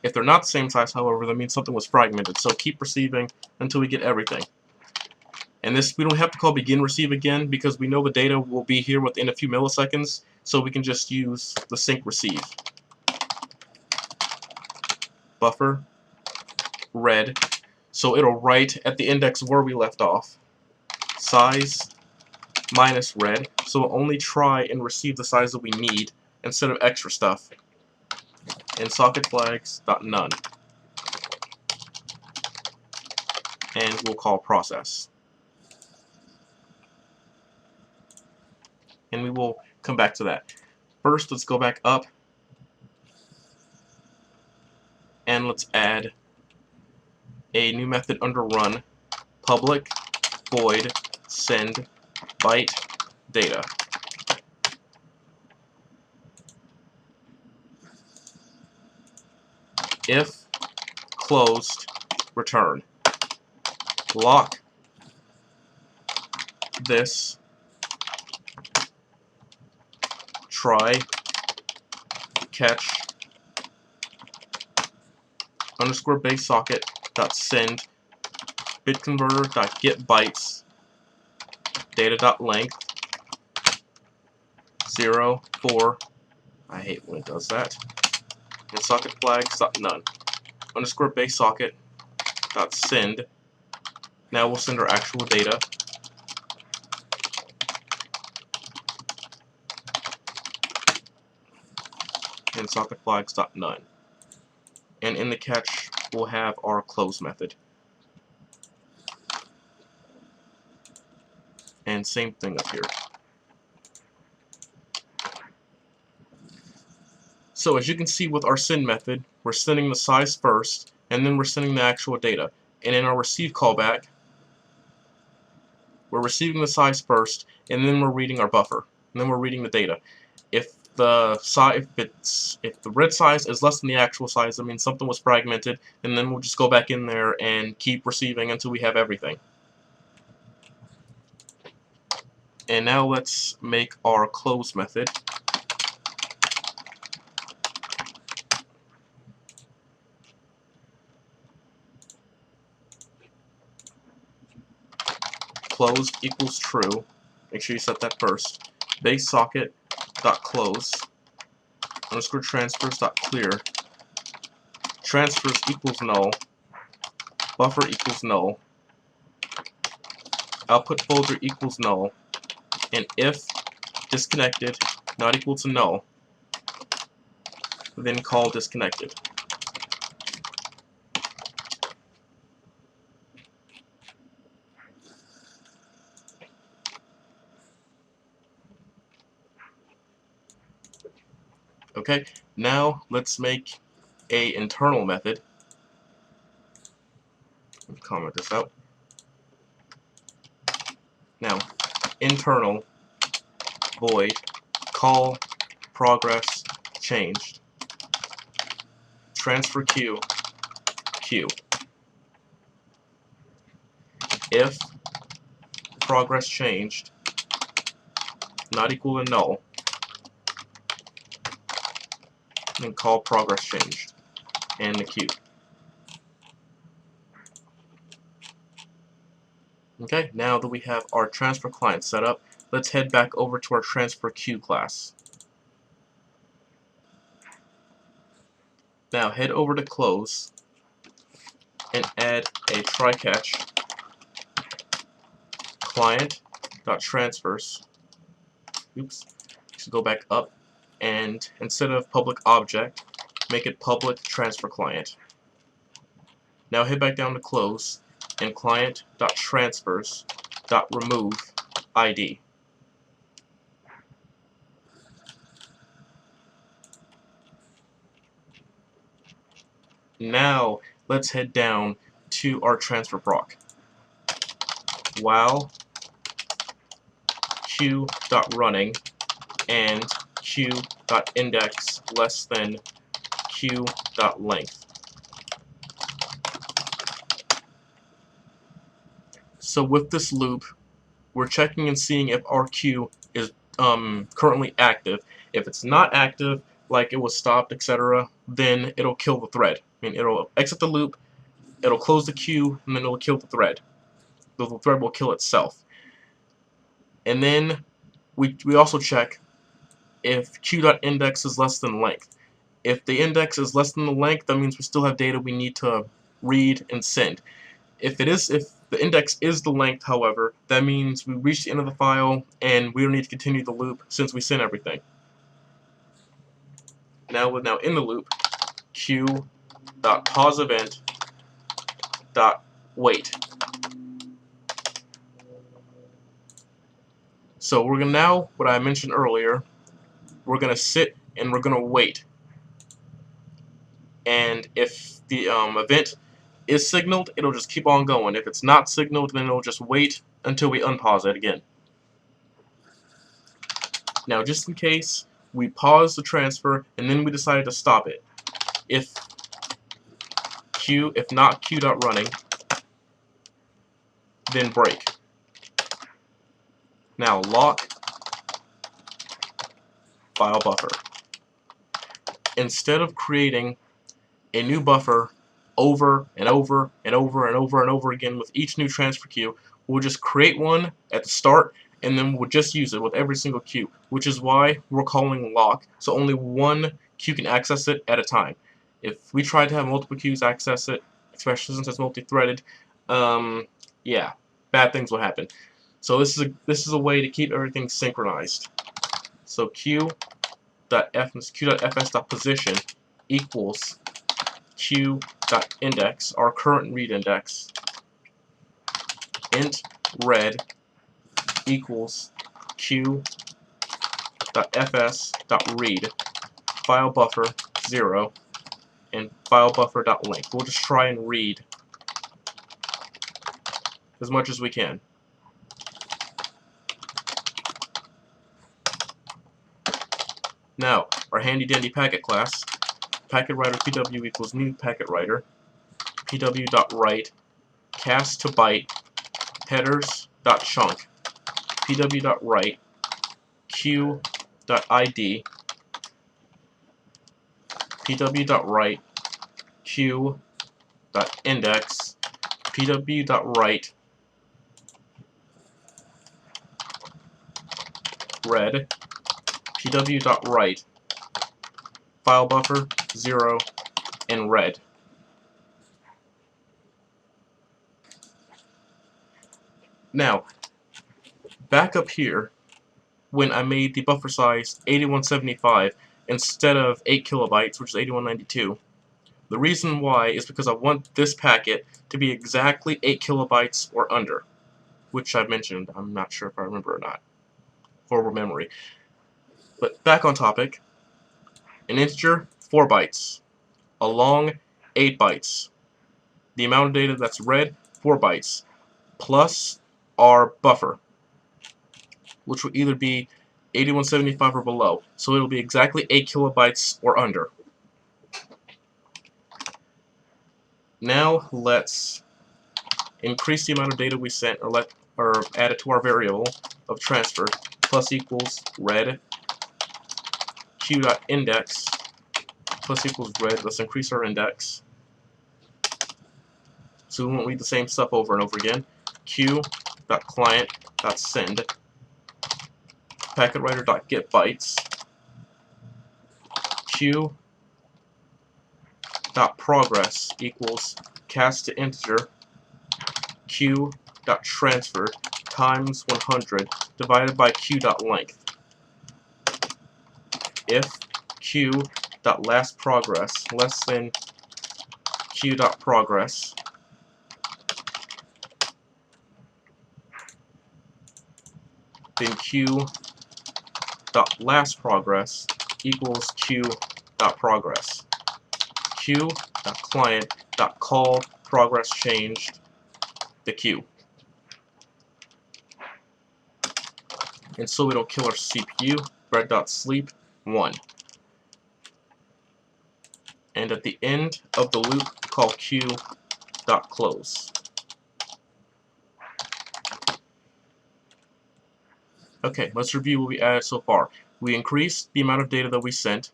If they're not the same size, however, that means something was fragmented. So keep receiving until we get everything. And this, we don't have to call begin receive again because we know the data will be here within a few milliseconds, so we can just use the sync receive. Buffer red, so it'll write at the index where we left off. Size minus red, so it'll only try and receive the size that we need instead of extra stuff. And socket flags dot none. And we'll call process. And we will come back to that. First, let's go back up and let's add a new method under run, public void send byte data. If closed, return. Lock this, try, catch, underscore base socket dot send bitconverter dot get bytes data dot length 0 4. I hate when it does that. And socket flags dot none underscore base socket dot send. Now we'll send our actual data. And socket flags dot none. And in the catch, we'll have our close method. And same thing up here. So as you can see with our send method, we're sending the size first, and then we're sending the actual data. And in our receive callback, we're receiving the size first, and then we're reading our buffer, and then we're reading the data. If the red size is less than the actual size, that means something was fragmented, and then we'll just go back in there and keep receiving until we have everything. And now let's make our close method. Close equals true. Make sure you set that first. Base socket dot close underscore transfers dot clear. Transfers equals null. Buffer equals null. Output folder equals null. And if disconnected not equal to null, then call disconnected. Okay, now let's make a internal method. Let's comment this out. Now, internal void call progress changed. Transfer Q Q. If progress changed not equal to null, and call progress changed and the Q. Okay, now that we have our transfer client set up, let's head back over to our transfer queue class. Now head over to close and add a try catch client.transfers. Oops. So go back up, and instead of public object, make it public transfer client. Now head back down to close and client.transfers.remove ID. Now let's head down to our transfer proc. While q.running and q.index less than q.length. So with this loop, we're checking and seeing if our queue is currently active. If it's not active, like it was stopped, etc., then it'll kill the thread. I mean, it'll exit the loop, it'll close the queue, and then it'll kill the thread. The thread will kill itself. And then we also check if q.index is less than length. If the index is less than the length, that means we still have data we need to read and send. If the index is the length, however, that means we reach the end of the file and we don't need to continue the loop since we sent everything. Now we're in the loop, q.pauseEvent.wait. So we're gonna now, what I mentioned earlier, we're gonna sit and we're gonna wait. And if the event is signaled, it'll just keep on going. If it's not signaled, then it'll just wait until we unpause it again. Now, just in case we pause the transfer and then we decided to stop it, if not q.running, then break. Now lock file buffer. Instead of creating a new buffer over and over and over and over and over again with each new transfer queue, we'll just create one at the start and then we'll just use it with every single queue, which is why we're calling lock, so only one queue can access it at a time. If we try to have multiple queues access it, especially since it's multi-threaded, yeah, bad things will happen. So this is a way to keep everything synchronized. So q.fs.position equals q.index, our current read index, int read equals q.fs.read, file buffer 0, and file buffer.length. We'll just try and read as much as we can. Now, our handy dandy packet class, packet writer pw equals new packet writer, pw.write, cast to byte, headers.chunk, pw.write, q.id, pw.write, q.index, pw.write, read, pw.write, file buffer 0, and read. Now, back up here, when I made the buffer size 8175 instead of 8 kilobytes, which is 8192, the reason why is because I want this packet to be exactly 8 kilobytes or under, which I mentioned. I'm not sure if I remember or not, for memory. But back on topic, an integer, 4 bytes. A long, 8 bytes. The amount of data that's read, 4 bytes. Plus our buffer, which will either be 8175 or below. So it'll be exactly 8 kilobytes or under. Now let's increase the amount of data we sent, or add it to our variable of transfer, plus equals read q.index plus equals read. Let's increase our index so we won't read the same stuff over and over again. q.client.send packetwriter.get bytes, q.progress equals cast to integer, q.transfer times 100 divided by q.length. If q.lastProgress less than q.progress, then q.lastProgress equals q.progress. q.client.call progress changed the queue. And so we don't kill our CPU, bread.sleep 1. And at the end of the loop, call q.close. Okay, let's review what we added so far. We increased the amount of data that we sent.